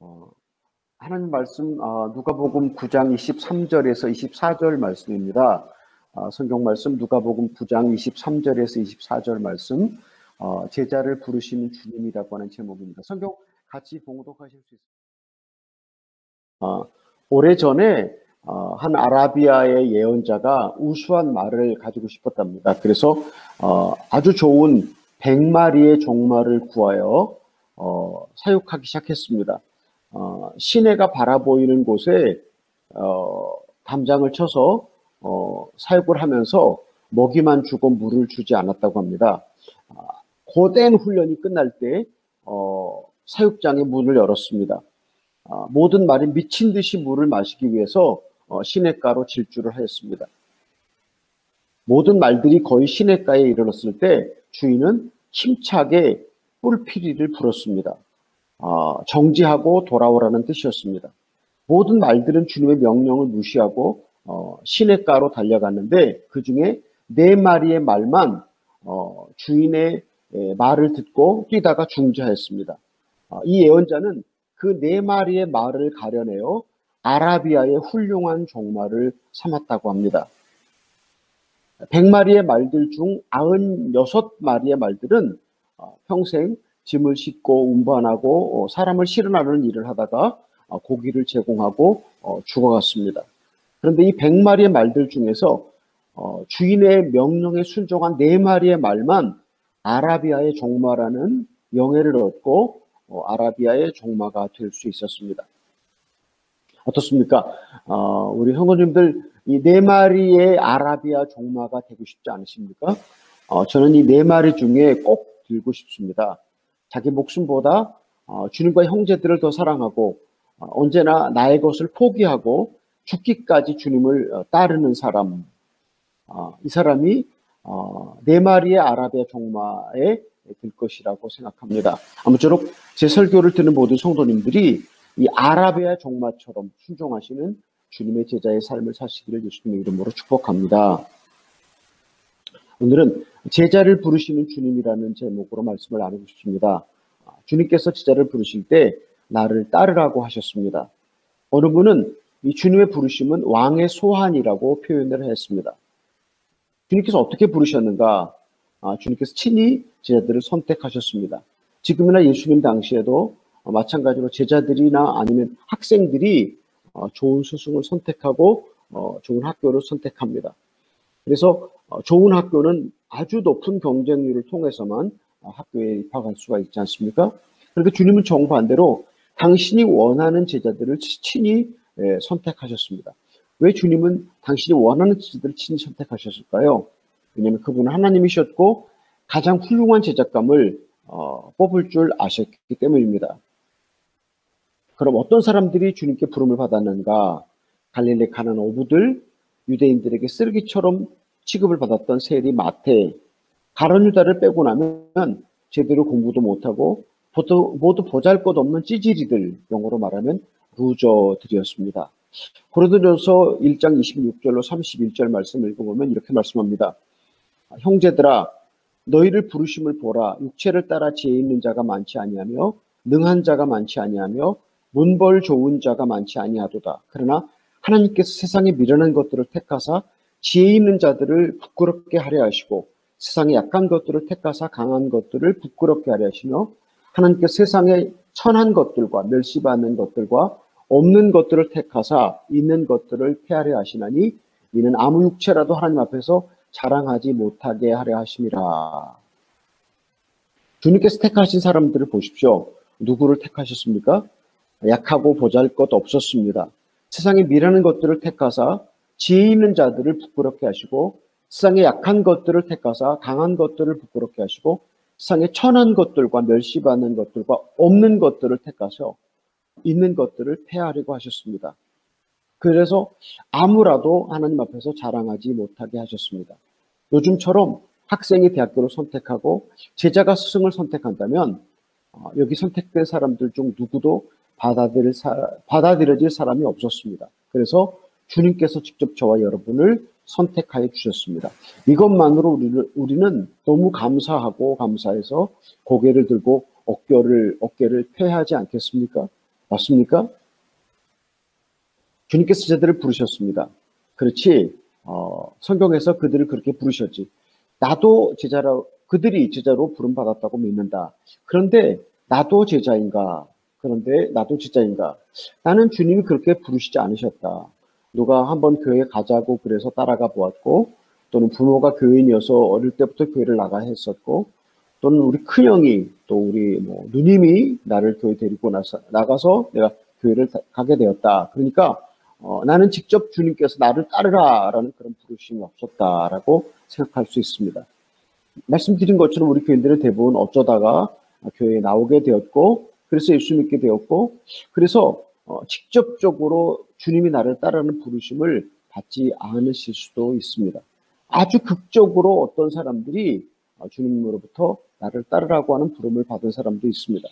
어, 하나님 말씀 누가복음 9장 23절에서 24절 말씀입니다. 성경 말씀 누가복음 9장 23절에서 24절 말씀, 제자를 부르시는 주님이라고 하는 제목입니다. 성경 같이 봉독하실 수 있습니다. 오래전에 한 아라비아의 예언자가 우수한 말을 가지고 싶었답니다. 그래서 아주 좋은 100마리의 종말을 구하여 사육하기 시작했습니다. 시내가 바라보이는 곳에 담장을 쳐서 사육을 하면서 먹이만 주고 물을 주지 않았다고 합니다. 고된 훈련이 끝날 때 사육장의 문을 열었습니다. 모든 말이 미친 듯이 물을 마시기 위해서 시냇가로 질주를 하였습니다. 모든 말들이 거의 시냇가에 이르렀을 때 주인은 힘차게 뿔피리를 불었습니다. 정지하고 돌아오라는 뜻이었습니다. 모든 말들은 주님의 명령을 무시하고 시냇가로 달려갔는데 그 중에 4마리의 말만 주인의 말을 듣고 뛰다가 중지하였습니다. 이 예언자는 그 4마리의 말을 가려내어 아라비아의 훌륭한 종말을 삼았다고 합니다. 100마리의 말들 중 96마리의 말들은 평생 짐을 싣고 운반하고 사람을 실어나르는 일을 하다가 고기를 제공하고 죽어갔습니다. 그런데 이 100마리의 말들 중에서 주인의 명령에 순종한 4마리의 말만 아라비아의 종마라는 영예를 얻고 아라비아의 종마가 될 수 있었습니다. 어떻습니까? 우리 성도님들 이 4마리의 아라비아 종마가 되고 싶지 않으십니까? 저는 이 4마리 중에 꼭 들고 싶습니다. 자기 목숨보다 주님과 형제들을 더 사랑하고 언제나 나의 것을 포기하고 죽기까지 주님을 따르는 사람, 이 사람이 4마리의 아라비아 종마에 들 것이라고 생각합니다. 아무쪼록 제 설교를 듣는 모든 성도님들이 이 아라비아 종마처럼 순종하시는 주님의 제자의 삶을 사시기를 예수님의 이름으로 축복합니다. 오늘은 제자를 부르시는 주님이라는 제목으로 말씀을 나누고 싶습니다. 주님께서 제자를 부르실 때 나를 따르라고 하셨습니다. 어느 분은 이 주님의 부르심은 왕의 소환이라고 표현을 했습니다. 주님께서 어떻게 부르셨는가? 주님께서 친히 제자들을 선택하셨습니다. 지금이나 예수님 당시에도 마찬가지로 제자들이나 아니면 학생들이 좋은 스승을 선택하고 좋은 학교를 선택합니다. 그래서 좋은 학교는 아주 높은 경쟁률을 통해서만 학교에 입학할 수가 있지 않습니까? 그런데 주님은 정반대로 당신이 원하는 제자들을 친히 선택하셨습니다. 왜 주님은 당신이 원하는 제자들을 친히 선택하셨을까요? 왜냐하면 그분은 하나님이셨고 가장 훌륭한 제작감을 뽑을 줄 아셨기 때문입니다. 그럼 어떤 사람들이 주님께 부름을 받았는가? 갈릴리 가난 어부들, 유대인들에게 쓰레기처럼 취급을 받았던 세리 마태, 가룟 유다를 빼고 나면 제대로 공부도 못하고 모두 보잘것없는 찌질이들, 영어로 말하면 루저들이었습니다. 고린도전서 1장 26절로 31절 말씀을 읽어보면 이렇게 말씀합니다. 형제들아, 너희를 부르심을 보라. 육체를 따라 지혜 있는 자가 많지 아니하며 능한 자가 많지 아니하며 문벌 좋은 자가 많지 아니하도다. 그러나 하나님께서 세상에 미련한 것들을 택하사 지혜 있는 자들을 부끄럽게 하려 하시고 세상에 약한 것들을 택하사 강한 것들을 부끄럽게 하려 하시며 하나님께서 세상에 천한 것들과 멸시받는 것들과 없는 것들을 택하사 있는 것들을 폐하려 하시나니 이는 아무 육체라도 하나님 앞에서 자랑하지 못하게 하려 하심이라. 주님께서 택하신 사람들을 보십시오. 누구를 택하셨습니까? 약하고 보잘것 없었습니다. 세상에 미라는 것들을 택하사 지혜 있는 자들을 부끄럽게 하시고 세상에 약한 것들을 택하사 강한 것들을 부끄럽게 하시고 세상에 천한 것들과 멸시받는 것들과 없는 것들을 택하셔 있는 것들을 폐하려고 하셨습니다. 그래서 아무라도 하나님 앞에서 자랑하지 못하게 하셨습니다. 요즘처럼 학생이 대학교를 선택하고 제자가 스승을 선택한다면 여기 선택된 사람들 중 누구도 받아들여질 사람이 없었습니다. 그래서 주님께서 직접 저와 여러분을 선택하여 주셨습니다. 이것만으로 우리는 너무 감사하고 감사해서 고개를 들고 어깨를 펴야 하지 않겠습니까? 맞습니까? 주님께서 제자들을 부르셨습니다. 그렇지, 성경에서 그들을 그렇게 부르셨지. 나도 제자라, 그들이 제자로 부름받았다고 믿는다. 그런데 나도 제자인가? 그런데 나도 제자인가? 나는 주님이 그렇게 부르시지 않으셨다. 누가 한번 교회에 가자고 그래서 따라가 보았고, 또는 부모가 교인이어서 어릴 때부터 교회를 나가 했었고, 또는 우리 큰형이 또 우리 뭐 누님이 나를 교회 데리고 나가서 내가 교회를 가게 되었다. 그러니까 나는 직접 주님께서 나를 따르라라는 그런 부르심이 없었다라고 생각할 수 있습니다. 말씀드린 것처럼 우리 교인들은 대부분 어쩌다가 교회에 나오게 되었고, 그래서 예수 믿게 되었고, 그래서 직접적으로 주님이 나를 따르는 부르심을 받지 않으실 수도 있습니다. 아주 극적으로 어떤 사람들이 주님으로부터 나를 따르라고 하는 부름을 받은 사람도 있습니다.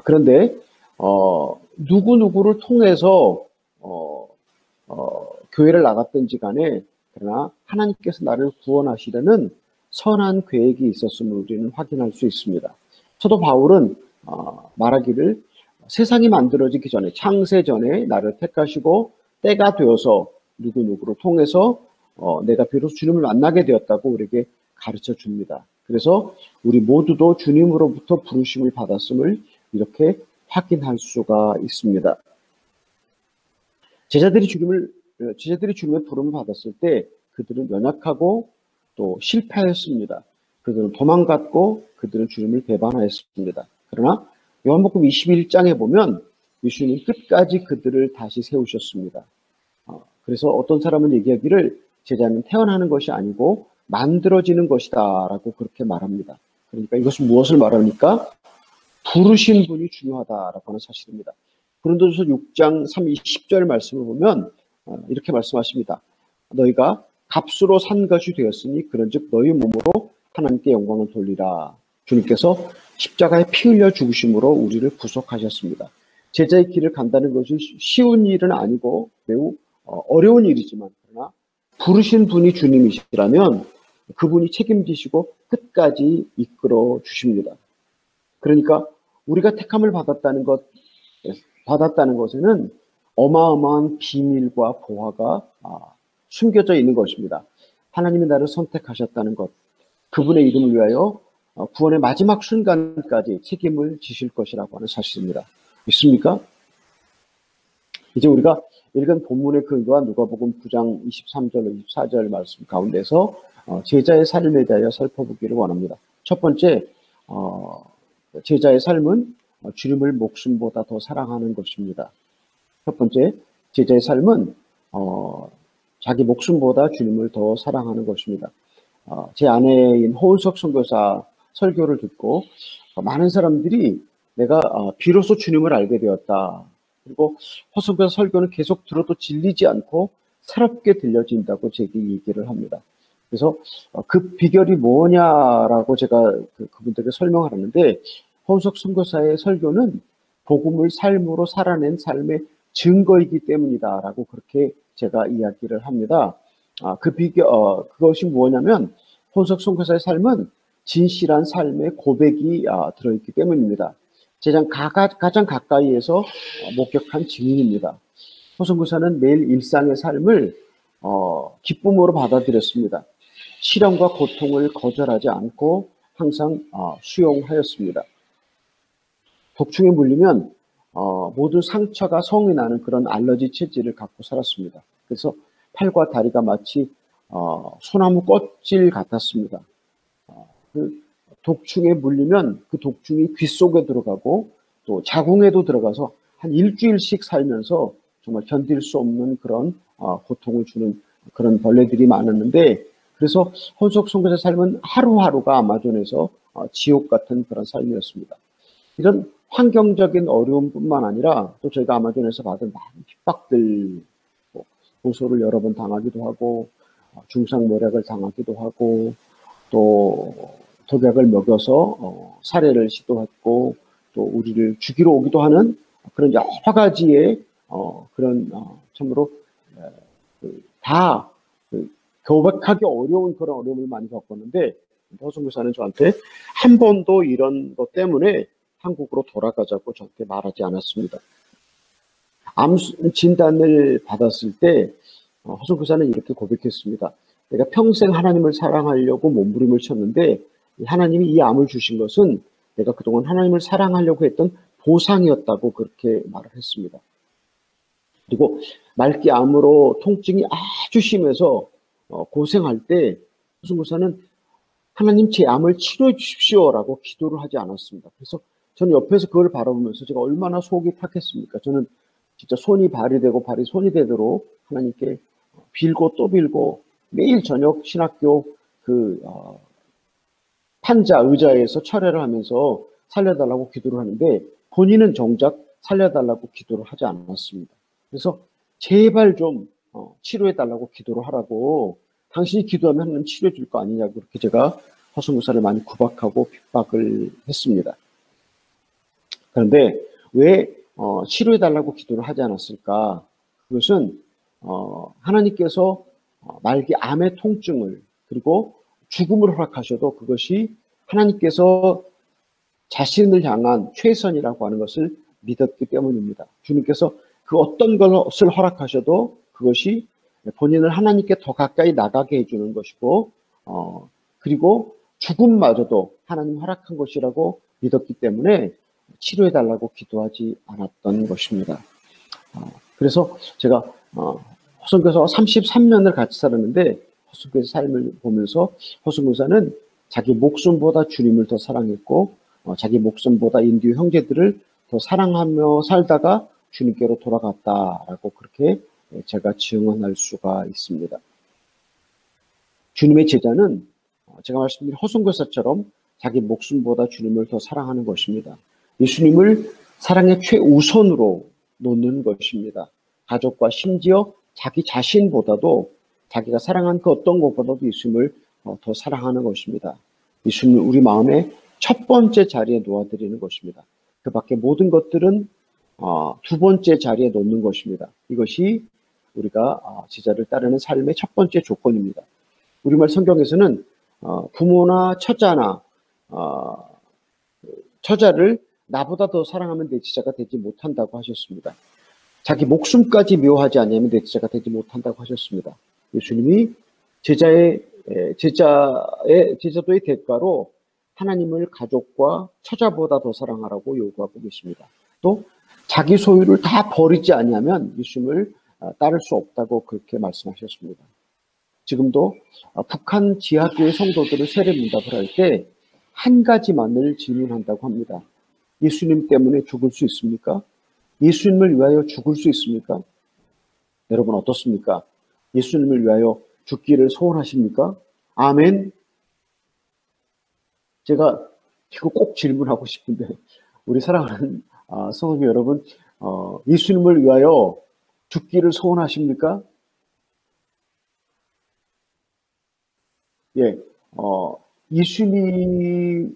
그런데 누구누구를 통해서 교회를 나갔든지 간에, 그러나 하나님께서 나를 구원하시려는 선한 계획이 있었음을 우리는 확인할 수 있습니다. 사도 바울은 말하기를 세상이 만들어지기 전에, 창세 전에 나를 택하시고 때가 되어서 누구누구를 통해서 내가 비로소 주님을 만나게 되었다고 우리에게 가르쳐 줍니다. 그래서 우리 모두도 주님으로부터 부르심을 받았음을 이렇게 확인할 수가 있습니다. 제자들이 주님의 부름을 받았을 때 그들은 연약하고 또 실패했습니다. 그들은 도망갔고 그들은 주님을 배반하였습니다. 그러나 요한복음 21장에 보면 예수님 끝까지 그들을 다시 세우셨습니다. 그래서 어떤 사람은 얘기하기를 제자는 태어나는 것이 아니고 만들어지는 것이다 라고 그렇게 말합니다. 그러니까 이것은 무엇을 말합니까? 부르신 분이 중요하다라고 하는 사실입니다. 고린도전서 6장 10절 말씀을 보면 이렇게 말씀하십니다. 너희가 값으로 산 것이 되었으니 그런즉 너희 몸으로 하나님께 영광을 돌리라. 주님께서 십자가에 피 흘려 죽으심으로 우리를 구속하셨습니다. 제자의 길을 간다는 것이 쉬운 일은 아니고 매우 어려운 일이지만, 그러나 부르신 분이 주님이시라면 그분이 책임지시고 끝까지 이끌어 주십니다. 그러니까 우리가 택함을 받았다는 것에는 어마어마한 비밀과 보화가 숨겨져 있는 것입니다. 하나님이 나를 선택하셨다는 것, 그분의 이름을 위하여 구원의 마지막 순간까지 책임을 지실 것이라고 하는 사실입니다. 믿습니까? 이제 우리가 읽은 본문의 근거와 누가복음 9장 23절, 24절 말씀 가운데서 제자의 삶에 대하여 살펴보기를 원합니다. 첫 번째, 제자의 삶은 주님을 목숨보다 더 사랑하는 것입니다. 첫 번째, 제자의 삶은 자기 목숨보다 주님을 더 사랑하는 것입니다. 제 아내인 호은석 선교사 설교를 듣고 많은 사람들이 내가 비로소 주님을 알게 되었다. 그리고 호선교사 설교는 계속 들어도 질리지 않고 새롭게 들려진다고 제게 얘기를 합니다. 그래서 그 비결이 뭐냐라고 제가 그분들에게 설명을 하는데, 호은석 선교사의 설교는 복음을 삶으로 살아낸 삶의 증거이기 때문이다라고 그렇게 제가 이야기를 합니다. 그것이 뭐냐면 호은석 선교사의 삶은 진실한 삶의 고백이 들어있기 때문입니다. 가장 가까이에서 목격한 증인입니다. 호선교사는 매일 일상의 삶을 기쁨으로 받아들였습니다. 시련과 고통을 거절하지 않고 항상 수용하였습니다. 독충에 물리면 모든 상처가 성이 나는 그런 알러지 체질을 갖고 살았습니다. 그래서 팔과 다리가 마치 소나무 껍질 같았습니다. 그 독충에 물리면 그 독충이 귀 속에 들어가고 또 자궁에도 들어가서 한 일주일씩 살면서 정말 견딜 수 없는 그런 고통을 주는 그런 벌레들이 많았는데, 그래서 호은석 선교사의 삶은 하루하루가 아마존에서 지옥 같은 그런 삶이었습니다. 이런 환경적인 어려움뿐만 아니라 또 저희가 아마존에서 받은 많은 핍박들, 고소를 여러 번 당하기도 하고 중상모략을 당하기도 하고 또 독약을 먹여서 살해를 시도했고 또 우리를 죽이러 오기도 하는 그런 여러 가지의 그런 참으로 다 교백하기 어려운 그런 어려움을 많이 겪었는데, 호선교사는 저한테 한 번도 이런 것 때문에 한국으로 돌아가자고 저한테 말하지 않았습니다. 암 진단을 받았을 때 허순교사는 이렇게 고백했습니다. 내가 평생 하나님을 사랑하려고 몸부림을 쳤는데 하나님이 이 암을 주신 것은 내가 그동안 하나님을 사랑하려고 했던 보상이었다고 그렇게 말을 했습니다. 그리고 말기암으로 통증이 아주 심해서 고생할 때 허순교사는 하나님 제 암을 치료해 주십시오라고 기도를 하지 않았습니다. 그래서 저는 옆에서 그걸 바라보면서 제가 얼마나 속이 탁했습니까? 저는 진짜 손이 발이 되고 발이 손이 되도록 하나님께 빌고 또 빌고 매일 저녁 신학교 판자 의자에서 철회를 하면서 살려달라고 기도를 하는데 본인은 정작 살려달라고 기도를 하지 않았습니다. 그래서 제발 좀 치료해달라고 기도를 하라고, 당신이 기도하면 하나님 치료해 줄 거 아니냐고 그렇게 제가 허순교사를 많이 구박하고 핍박을 했습니다. 그런데 왜 치료해달라고 기도를 하지 않았을까? 그것은 하나님께서 말기 암의 통증을 그리고 죽음을 허락하셔도 그것이 하나님께서 자신을 향한 최선이라고 하는 것을 믿었기 때문입니다. 주님께서 그 어떤 것을 허락하셔도 그것이 본인을 하나님께 더 가까이 나가게 해주는 것이고 그리고 죽음마저도 하나님 허락한 것이라고 믿었기 때문에 치료해달라고 기도하지 않았던 것입니다. 그래서 제가 허순교사와 33년을 같이 살았는데 허순교사 삶을 보면서 허순교사는 자기 목숨보다 주님을 더 사랑했고 자기 목숨보다 인류 형제들을 더 사랑하며 살다가 주님께로 돌아갔다라고 그렇게 제가 증언할 수가 있습니다. 주님의 제자는 제가 말씀드린 허순교사처럼 자기 목숨보다 주님을 더 사랑하는 것입니다. 예수님을 사랑의 최우선으로 놓는 것입니다. 가족과 심지어 자기 자신보다도 자기가 사랑한 그 어떤 것보다도 예수님을 더 사랑하는 것입니다. 예수님을 우리 마음의 첫 번째 자리에 놓아드리는 것입니다. 그 밖에 모든 것들은 두 번째 자리에 놓는 것입니다. 이것이 우리가 제자를 따르는 삶의 첫 번째 조건입니다. 우리말 성경에서는 부모나 처자를 나보다 더 사랑하면 내 제자가 되지 못한다고 하셨습니다. 자기 목숨까지 미워하지 않으면 내 제자가 되지 못한다고 하셨습니다. 예수님이 제자도의 대가로 하나님을 가족과 처자보다 더 사랑하라고 요구하고 계십니다. 또 자기 소유를 다 버리지 아니하면 예수님을 따를 수 없다고 그렇게 말씀하셨습니다. 지금도 북한 지하교회 성도들을 세례문답을 할 때 한 가지만을 질문한다고 합니다. 예수님 때문에 죽을 수 있습니까? 예수님을 위하여 죽을 수 있습니까? 여러분 어떻습니까? 예수님을 위하여 죽기를 소원하십니까? 아멘. 제가 이거 꼭 질문하고 싶은데 우리 사랑하는 성도 여러분, 예수님을 위하여 죽기를 소원하십니까? 예, 예수님을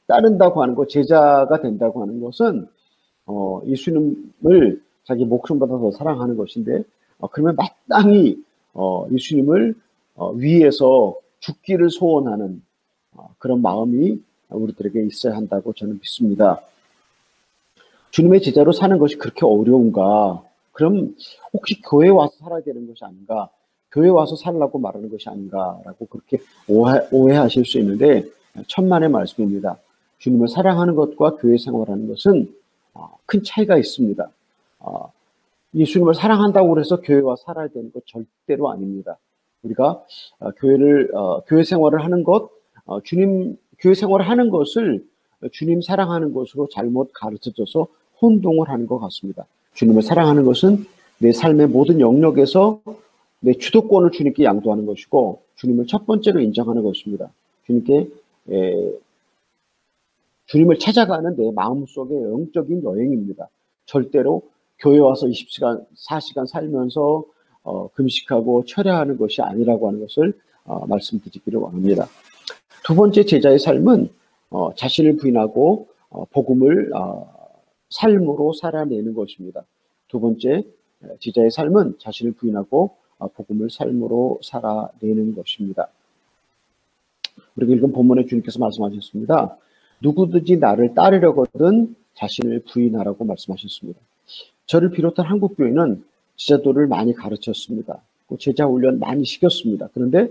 따른다고 하는 것, 제자가 된다고 하는 것은 예수님을 자기 목숨보다 더 사랑하는 것인데 그러면 마땅히 예수님을 위해서 죽기를 소원하는 그런 마음이 우리들에게 있어야 한다고 저는 믿습니다. 주님의 제자로 사는 것이 그렇게 어려운가? 그럼 혹시 교회에 와서 살아야 되는 것이 아닌가? 교회에 와서 살라고 말하는 것이 아닌가라고 그렇게 오해하실 수 있는데 천만의 말씀입니다. 주님을 사랑하는 것과 교회 생활하는 것은 큰 차이가 있습니다. 예수님을 사랑한다고 해서 교회에 와서 살아야 되는 것 절대로 아닙니다. 우리가 교회 생활을 하는 것, 교회 생활을 하는 것을 주님 사랑하는 것으로 잘못 가르쳐줘서 혼동을 하는 것 같습니다. 주님을 사랑하는 것은 내 삶의 모든 영역에서 내 주도권을 주님께 양도하는 것이고 주님을 첫 번째로 인정하는 것입니다. 주님을 찾아가는 내 마음속의 영적인 여행입니다. 절대로 교회 와서 20시간, 4시간 살면서 금식하고 철야하는 것이 아니라고 하는 것을 말씀드리기를 원합니다. 두 번째 제자의 삶은 자신을 부인하고 복음을 삶으로 살아내는 것입니다. 두 번째 제자의 삶은 자신을 부인하고 복음을 삶으로 살아내는 것입니다. 우리가 읽은 본문에 주님께서 말씀하셨습니다. 누구든지 나를 따르려거든 자신을 부인하라고 말씀하셨습니다. 저를 비롯한 한국교회는 지자도를 많이 가르쳤습니다. 제자 훈련 많이 시켰습니다. 그런데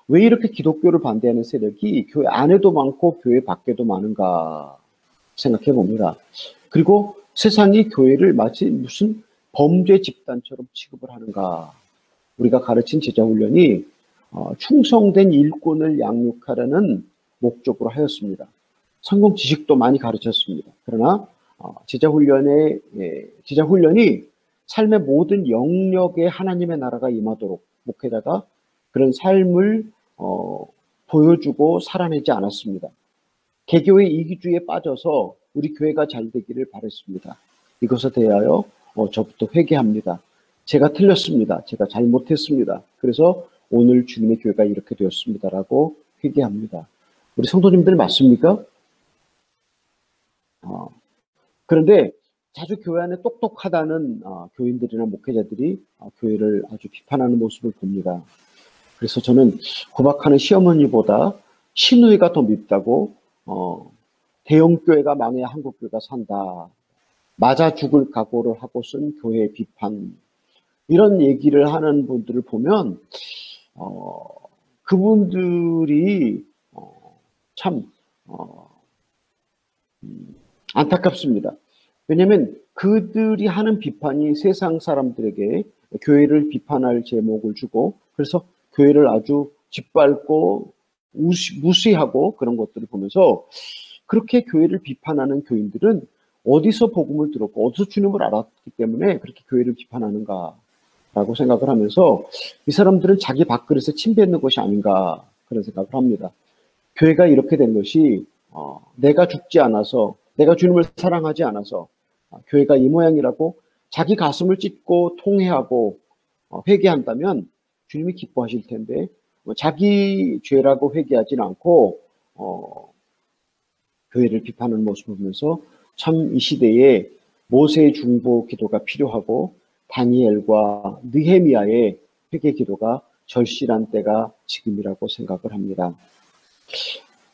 왜 이렇게 기독교를 반대하는 세력이 교회 안에도 많고 교회 밖에도 많은가 생각해 봅니다. 그리고 세상이 교회를 마치 무슨 범죄 집단처럼 취급을 하는가. 우리가 가르친 제자 훈련이 충성된 일꾼을 양육하려는 목적으로 하였습니다. 성경 지식도 많이 가르쳤습니다. 그러나 제자 훈련이 삶의 모든 영역에 하나님의 나라가 임하도록 목회자가 그런 삶을 보여주고 살아내지 않았습니다. 개교의 이기주의에 빠져서 우리 교회가 잘 되기를 바랬습니다. 이것에 대하여 저부터 회개합니다. 제가 틀렸습니다. 제가 잘못했습니다. 그래서 오늘 주님의 교회가 이렇게 되었습니다라고 회개합니다. 우리 성도님들 맞습니까? 그런데 자주 교회 안에 똑똑하다는 교인들이나 목회자들이 교회를 아주 비판하는 모습을 봅니다. 그래서 저는 구박하는 시어머니보다 시누이가 더 밉다고 대형교회가 망해야 한국교회가 산다. 맞아 죽을 각오를 하고 쓴 교회 비판. 이런 얘기를 하는 분들을 보면 그분들이 참 안타깝습니다. 왜냐하면 그들이 하는 비판이 세상 사람들에게 교회를 비판할 제목을 주고 그래서 교회를 아주 짓밟고 무시하고 그런 것들을 보면서 그렇게 교회를 비판하는 교인들은 어디서 복음을 들었고 어디서 주님을 알았기 때문에 그렇게 교회를 비판하는가라고 생각을 하면서 이 사람들은 자기 밥그릇에 침 뱉는 것이 아닌가 그런 생각을 합니다. 교회가 이렇게 된 것이 내가 죽지 않아서 내가 주님을 사랑하지 않아서 교회가 이 모양이라고 자기 가슴을 찢고 통회하고 회개한다면 주님이 기뻐하실 텐데 자기 죄라고 회개하지는 않고 교회를 비판하는 모습을 보면서 참 이 시대에 모세의 중보 기도가 필요하고 다니엘과 느헤미야의 회개 기도가 절실한 때가 지금이라고 생각을 합니다.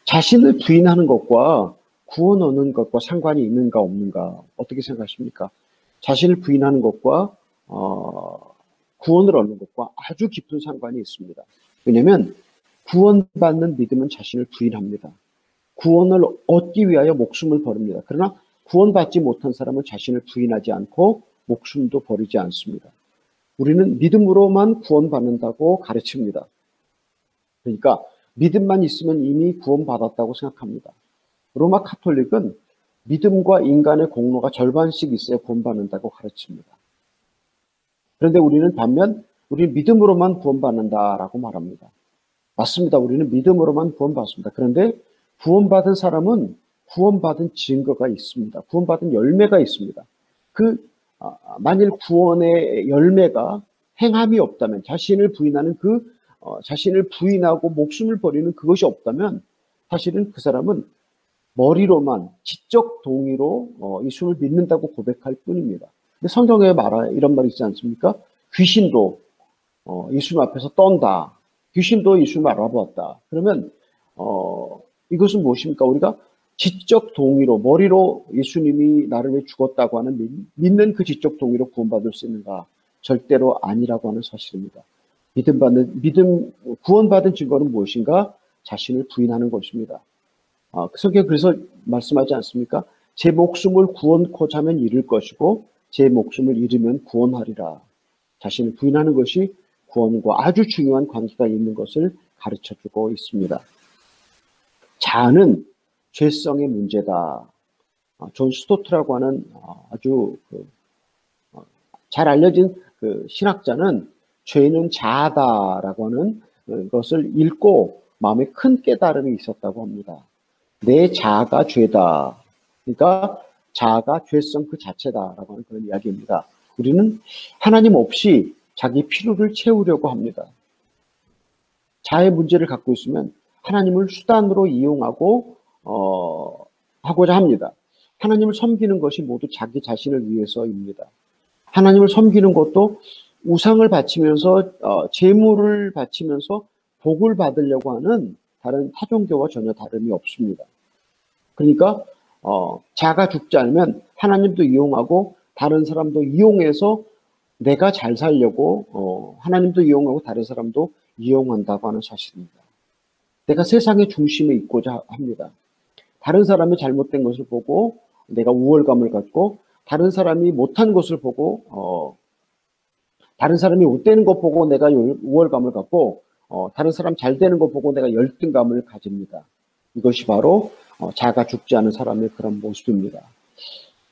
자신을 부인하는 것과 구원 얻는 것과 상관이 있는가 없는가 어떻게 생각하십니까? 자신을 부인하는 것과 구원을 얻는 것과 아주 깊은 상관이 있습니다. 왜냐하면 구원받는 믿음은 자신을 부인합니다. 구원을 얻기 위하여 목숨을 버립니다. 그러나 구원받지 못한 사람은 자신을 부인하지 않고 목숨도 버리지 않습니다. 우리는 믿음으로만 구원받는다고 가르칩니다. 그러니까 믿음만 있으면 이미 구원받았다고 생각합니다. 로마 카톨릭은 믿음과 인간의 공로가 절반씩 있어야 구원받는다고 가르칩니다. 그런데 우리는 반면 우리는 믿음으로만 구원받는다라고 말합니다. 맞습니다. 우리는 믿음으로만 구원받습니다. 그런데 구원받은 사람은 구원받은 증거가 있습니다. 구원받은 열매가 있습니다. 만일 구원의 열매가 행함이 없다면 자신을 부인하는 자신을 부인하고 목숨을 버리는 그것이 없다면 사실은 그 사람은 머리로만 지적 동의로 예수를 믿는다고 고백할 뿐입니다. 근데 성경에 이런 말이 있지 않습니까? 귀신도 예수님 앞에서 떤다. 귀신도 예수님을 알아보았다. 그러면 이것은 무엇입니까? 우리가 지적 동의로 머리로 예수님이 나를 위해 죽었다고 하는 믿는 그 지적 동의로 구원받을 수 있는가? 절대로 아니라고 하는 사실입니다. 구원받은 증거는 무엇인가? 자신을 부인하는 것입니다. 성경 그래서 말씀하지 않습니까? 제 목숨을 구원코자 하면 잃을 것이고 제 목숨을 잃으면 구원하리라. 자신을 부인하는 것이 구원과 아주 중요한 관계가 있는 것을 가르쳐주고 있습니다. 자아는 죄성의 문제다. 존 스토트라고 하는 아주 잘 알려진 신학자는 죄는 자아다라고 하는 것을 읽고 마음에 큰 깨달음이 있었다고 합니다. 내 자아가 죄다. 그러니까 자아가 죄성 그 자체다라고 하는 그런 이야기입니다. 우리는 하나님 없이 자기 필요를 채우려고 합니다. 자아의 문제를 갖고 있으면 하나님을 수단으로 이용하고 하고자 합니다. 하나님을 섬기는 것이 모두 자기 자신을 위해서입니다. 하나님을 섬기는 것도 우상을 바치면서 재물을 바치면서 복을 받으려고 하는 다른 타종교와 전혀 다름이 없습니다. 그러니까 자가 죽지 않으면 하나님도 이용하고 다른 사람도 이용해서 내가 잘 살려고 하나님도 이용하고 다른 사람도 이용한다고 하는 사실입니다. 내가 세상의 중심에 있고자 합니다. 다른 사람이 잘못된 것을 보고 내가 우월감을 갖고 다른 사람이 못한 것을 보고 다른 사람이 못되는 것 보고 내가 우월감을 갖고 다른 사람 잘 되는 것 보고 내가 열등감을 가집니다. 이것이 바로 자아가 죽지 않은 사람의 그런 모습입니다.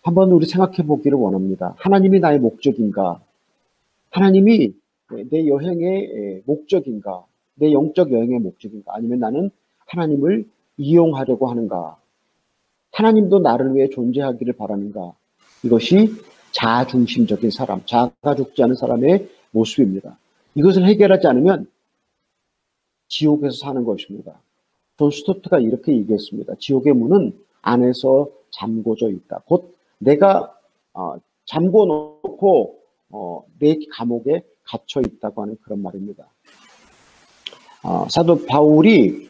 한번 우리 생각해 보기를 원합니다. 하나님이 나의 목적인가? 하나님이 내 여행의 목적인가? 내 영적 여행의 목적인가? 아니면 나는 하나님을 이용하려고 하는가? 하나님도 나를 위해 존재하기를 바라는가? 이것이 자아중심적인 사람, 자아가 죽지 않은 사람의 모습입니다. 이것을 해결하지 않으면 지옥에서 사는 것입니다. 존 스토트가 이렇게 얘기했습니다. 지옥의 문은 안에서 잠궈져 있다. 곧 내가 잠궈 놓고 내 감옥에 갇혀 있다고 하는 그런 말입니다. 사도 바울이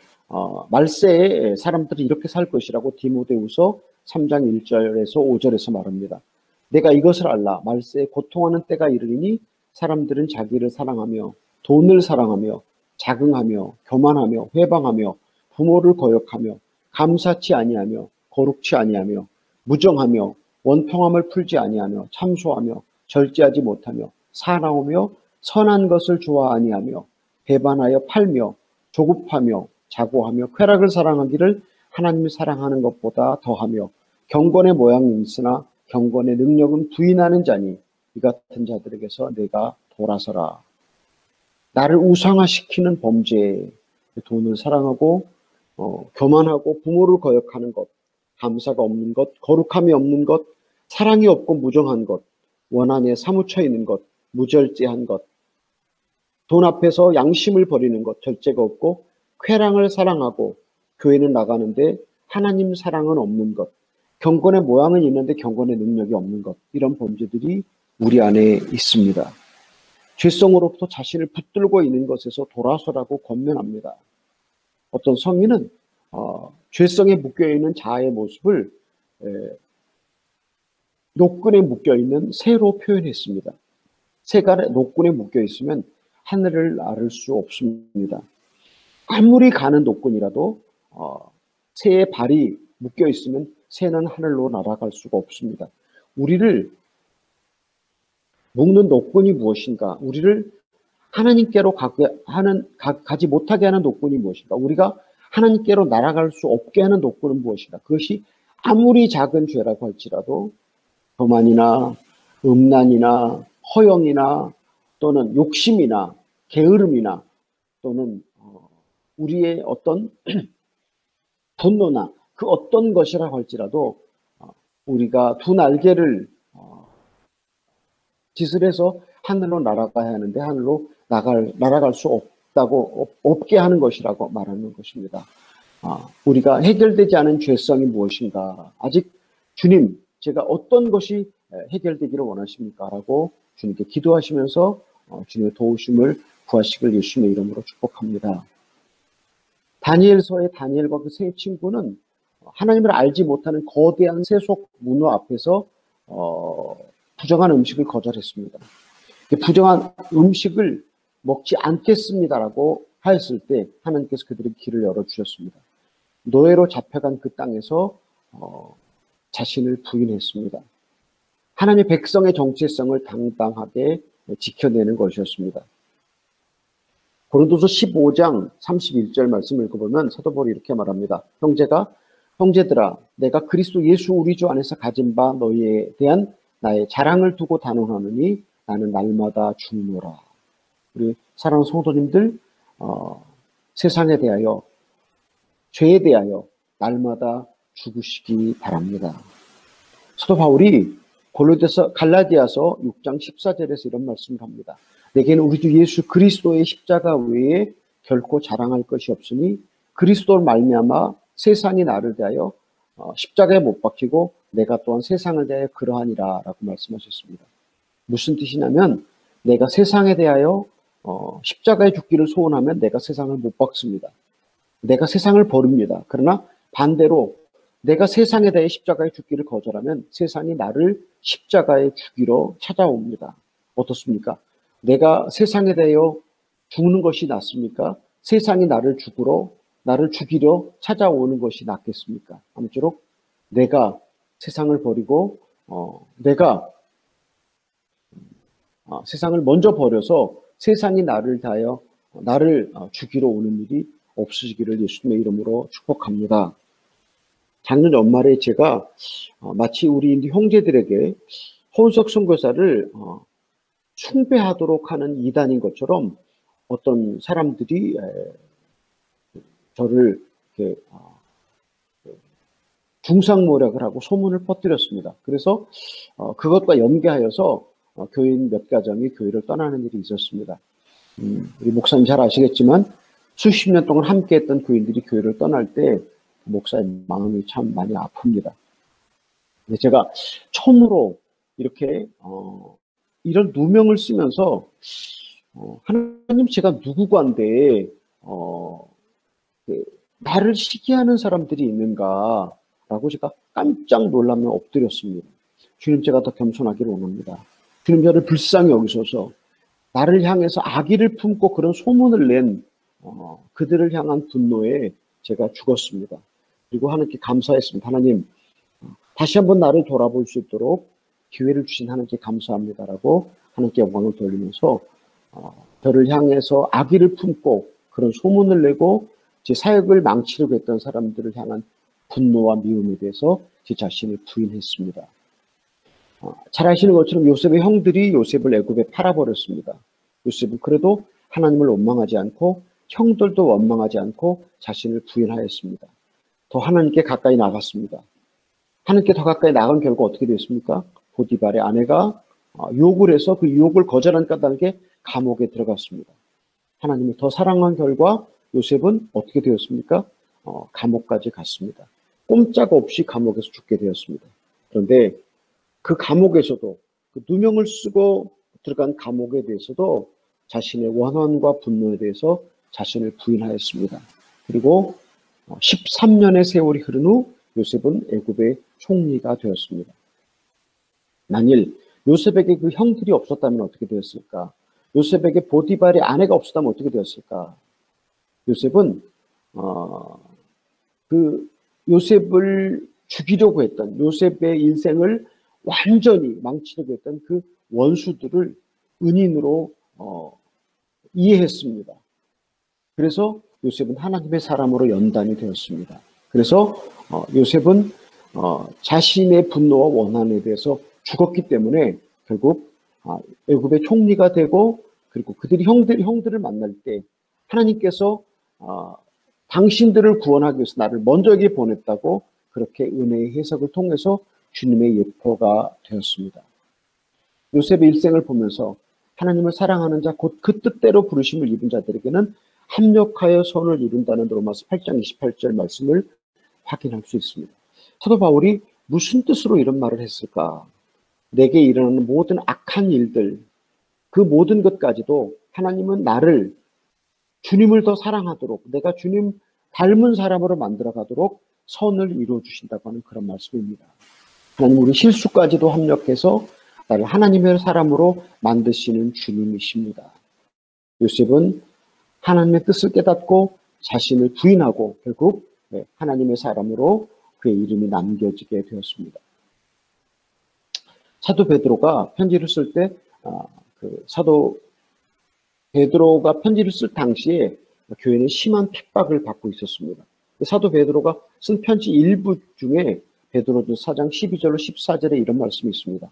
말세에 사람들이 이렇게 살 것이라고 디모데후서 3장 1절에서 5절에서 말합니다. 내가 이것을 알라. 말세에 고통하는 때가 이르리니 사람들은 자기를 사랑하며 돈을 사랑하며 자긍하며 교만하며 회방하며 부모를 거역하며 감사치 아니하며 거룩치 아니하며 무정하며 원통함을 풀지 아니하며 참소하며 절제하지 못하며 사나우며 선한 것을 좋아 아니하며 배반하여 팔며 조급하며 자고하며 쾌락을 사랑하기를 하나님이 사랑하는 것보다 더하며 경건의 모양은 있으나 경건의 능력은 부인하는 자니 이 같은 자들에게서 내가 돌아서라. 나를 우상화시키는 범죄, 돈을 사랑하고 교만하고 부모를 거역하는 것, 감사가 없는 것, 거룩함이 없는 것, 사랑이 없고 무정한 것, 원한에 사무쳐 있는 것, 무절제한 것, 돈 앞에서 양심을 버리는 것, 절제가 없고 쾌락을 사랑하고 교회는 나가는데 하나님 사랑은 없는 것, 경건의 모양은 있는데 경건의 능력이 없는 것, 이런 범죄들이 우리 안에 있습니다. 죄성으로부터 자신을 붙들고 있는 것에서 돌아서라고 권면합니다. 어떤 성인은 죄성에 묶여있는 자아의 모습을 노끈에 묶여있는 새로 표현했습니다. 새가 노끈에 묶여있으면 하늘을 나를 수 없습니다. 아무리 가는 노끈이라도 새의 발이 묶여있으면 새는 하늘로 날아갈 수가 없습니다. 우리를 묶는 노끈이 무엇인가? 우리를 하나님께로 가지 못하게 하는 노끈이 무엇인가? 우리가 하나님께로 날아갈 수 없게 하는 노끈은 무엇인가? 그것이 아무리 작은 죄라고 할지라도 교만이나 음란이나 허영이나 또는 욕심이나 게으름이나 또는 우리의 어떤 분노나 그 어떤 것이라고 할지라도 우리가 두 날개를 짓을 해서 하늘로 날아가야 하는데 하늘로 날아갈 수 없게 하는 것이라고 말하는 것입니다. 우리가 해결되지 않은 죄성이 무엇인가? 아직 주님, 제가 어떤 것이 해결되기를 원하십니까? 라고 주님께 기도하시면서 주님의 도우심을 구하시길 예수님의 이름으로 축복합니다. 다니엘서의 다니엘과 그 세 친구는 하나님을 알지 못하는 거대한 세속 문호 앞에서 부정한 음식을 거절했습니다. 부정한 음식을 먹지 않겠습니다라고 하였을 때 하나님께서 그들에게 길을 열어주셨습니다. 노예로 잡혀간 그 땅에서 자신을 부인했습니다. 하나님의 백성의 정체성을 당당하게 지켜내는 것이었습니다. 고린도서 15장 31절 말씀을 읽어보면 사도 바울이 이렇게 말합니다. 형제들아 내가 그리스도 예수 우리 주 안에서 가진 바 너희에 대한 나의 자랑을 두고 단언하느니 나는 날마다 죽노라. 우리 사랑하는 성도님들, 세상에 대하여 죄에 대하여 날마다 죽으시기 바랍니다. 사도 바울이 갈라디아서 6장 14절에서 이런 말씀을 합니다. 내게는 우리 주 예수 그리스도의 십자가 외에 결코 자랑할 것이 없으니 그리스도를 말미암아 세상이 나를 대하여 십자가에 못 박히고 내가 또한 세상을 대하여 그러하니라 라고 말씀하셨습니다. 무슨 뜻이냐면 내가 세상에 대하여 십자가에 죽기를 소원하면 내가 세상을 못 박습니다. 내가 세상을 버립니다. 그러나 반대로 내가 세상에 대해 십자가에 죽기를 거절하면 세상이 나를 십자가에 죽이러 찾아옵니다. 어떻습니까? 내가 세상에 대하여 죽는 것이 낫습니까? 세상이 나를 죽이려 찾아오는 것이 낫겠습니까? 아무쪼록 내가 세상을 버리고 내가 세상을 먼저 버려서 세상이 나를 죽이러 오는 일이 없으시기를 예수님의 이름으로 축복합니다. 작년 연말에 제가 마치 우리 인도 형제들에게 허은석 선교사를 숭배하도록 하는 이단인 것처럼 어떤 사람들이 저를 이렇게 중상모략을 하고 소문을 퍼뜨렸습니다. 그래서 그것과 연계하여서 교인 몇 가정이 교회를 떠나는 일이 있었습니다. 우리 목사님 잘 아시겠지만 수십 년 동안 함께했던 교인들이 교회를 떠날 때 목사의 마음이 참 많이 아픕니다. 제가 처음으로 이렇게 이런 누명을 쓰면서 하나님 제가 누구관데 나를 시기하는 사람들이 있는가라고 제가 깜짝 놀라며 엎드렸습니다. 주님, 제가 더 겸손하기를 원합니다. 주님, 저를 불쌍히 여기소서. 나를 향해서 악의를 품고 그런 소문을 낸 그들을 향한 분노에 제가 죽었습니다. 그리고 하나님께 감사했습니다. 하나님, 다시 한번 나를 돌아볼 수 있도록 기회를 주신 하나님께 감사합니다라고 하나님께 영광을 돌리면서 저를 향해서 악의를 품고 그런 소문을 내고 제 사역을 망치려고 했던 사람들을 향한 분노와 미움에 대해서 제 자신을 부인했습니다. 잘 아시는 것처럼 요셉의 형들이 요셉을 애굽에 팔아버렸습니다. 요셉은 그래도 하나님을 원망하지 않고 형들도 원망하지 않고 자신을 부인하였습니다. 더 하나님께 가까이 나갔습니다. 하나님께 더 가까이 나간 결과 어떻게 됐습니까? 보디발의 아내가 욕을 해서 그 유혹을 거절한 까닭에 감옥에 들어갔습니다. 하나님을 더 사랑한 결과 요셉은 어떻게 되었습니까? 감옥까지 갔습니다. 꼼짝없이 감옥에서 죽게 되었습니다. 그런데 그 감옥에서도 그 누명을 쓰고 들어간 감옥에 대해서도 자신의 원한과 분노에 대해서 자신을 부인하였습니다. 그리고 13년의 세월이 흐른 후 요셉은 애굽의 총리가 되었습니다. 만일 요셉에게 그 형들이 없었다면 어떻게 되었을까? 요셉에게 보디발의 아내가 없었다면 어떻게 되었을까? 요셉은 그 요셉을 죽이려고 했던, 요셉의 인생을 완전히 망치려고 했던 그 원수들을 은인으로 이해했습니다. 그래서 요셉은 하나님의 사람으로 연단이 되었습니다. 그래서 요셉은 자신의 분노와 원한에 대해서 죽었기 때문에 결국 애굽의 총리가 되고, 그리고 그들이 형들을 만날 때 하나님께서 당신들을 구원하기 위해서 나를 먼저 여기 보냈다고 그렇게 은혜의 해석을 통해서 주님의 예표가 되었습니다. 요셉의 일생을 보면서 하나님을 사랑하는 자, 곧 그 뜻대로 부르심을 입은 자들에게는 합력하여 선을 이룬다는 로마서 8장 28절 말씀을 확인할 수 있습니다. 사도 바울이 무슨 뜻으로 이런 말을 했을까? 내게 일어나는 모든 악한 일들, 그 모든 것까지도 하나님은 나를, 주님을 더 사랑하도록, 내가 주님 닮은 사람으로 만들어가도록 선을 이루어주신다고 하는 그런 말씀입니다. 하나님 우리 실수까지도 합력해서 나를 하나님의 사람으로 만드시는 주님이십니다. 요셉은 하나님의 뜻을 깨닫고 자신을 부인하고 결국 하나님의 사람으로 그의 이름이 남겨지게 되었습니다. 사도 베드로가 편지를 쓸 때 사도 베드로가 편지를 쓸 당시에 교회는 심한 핍박을 받고 있었습니다. 사도 베드로가 쓴 편지 일부 중에 베드로전서 4장 12절로 14절에 이런 말씀이 있습니다.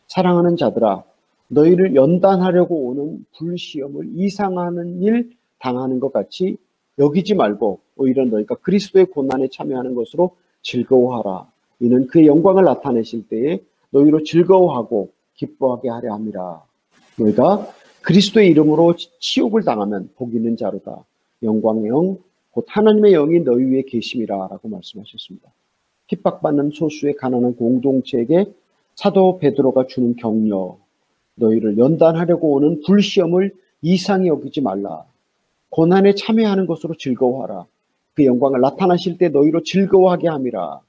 사랑하는 자들아, 너희를 연단하려고 오는 불시험을 이상하는 일 당하는 것 같이 여기지 말고 오히려 너희가 그리스도의 고난에 참여하는 것으로 즐거워하라. 이는 그의 영광을 나타내실 때에 너희로 즐거워하고 기뻐하게 하려 함이라. 너희가 그리스도의 이름으로 치욕을 당하면 복 있는 자로다. 영광의 영, 곧 하나님의 영이 너희 위에 계심이라 라고 말씀하셨습니다. 핍박받는 소수의 가난한 공동체에게 사도 베드로가 주는 격려, 너희를 연단하려고 오는 불시험을 이상히 여기지 말라. 고난에 참여하는 것으로 즐거워하라. 그 영광을 나타나실 때 너희로 즐거워하게 함이라.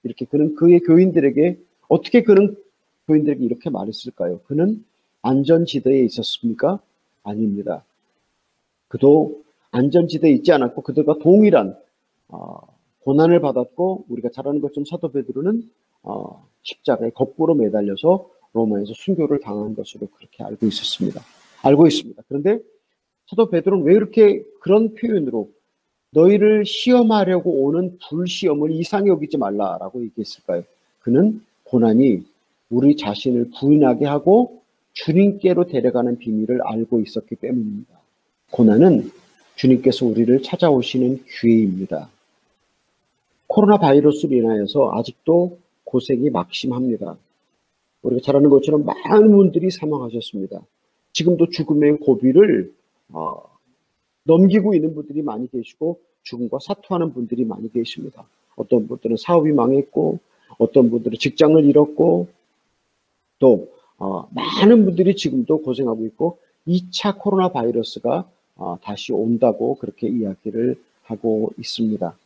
이렇게 그는 그의 교인들에게 어떻게 그는 교인들에게 이렇게 말했을까요? 그는 안전지대에 있었습니까? 아닙니다. 그도 안전지대에 있지 않았고 그들과 동일한 고난을 받았고 우리가 잘 아는 것처럼 사도 베드로는 십자가에 거꾸로 매달려서 로마에서 순교를 당한 것으로 그렇게 알고 있습니다. 그런데 사도 베드로는 왜 이렇게 그런 표현으로 너희를 시험하려고 오는 불시험을 이상히 여기지 말라라고 얘기했을까요? 그는 고난이 우리 자신을 부인하게 하고 주님께로 데려가는 비밀을 알고 있었기 때문입니다. 고난은 주님께서 우리를 찾아오시는 기회입니다. 코로나 바이러스로 인하여서 아직도 고생이 막심합니다. 우리가 잘 아는 것처럼 많은 분들이 사망하셨습니다. 지금도 죽음의 고비를 넘기고 있는 분들이 많이 계시고 죽음과 사투하는 분들이 많이 계십니다. 어떤 분들은 사업이 망했고 어떤 분들은 직장을 잃었고 또 많은 분들이 지금도 고생하고 있고 2차 코로나 바이러스가 다시 온다고 그렇게 이야기를 하고 있습니다.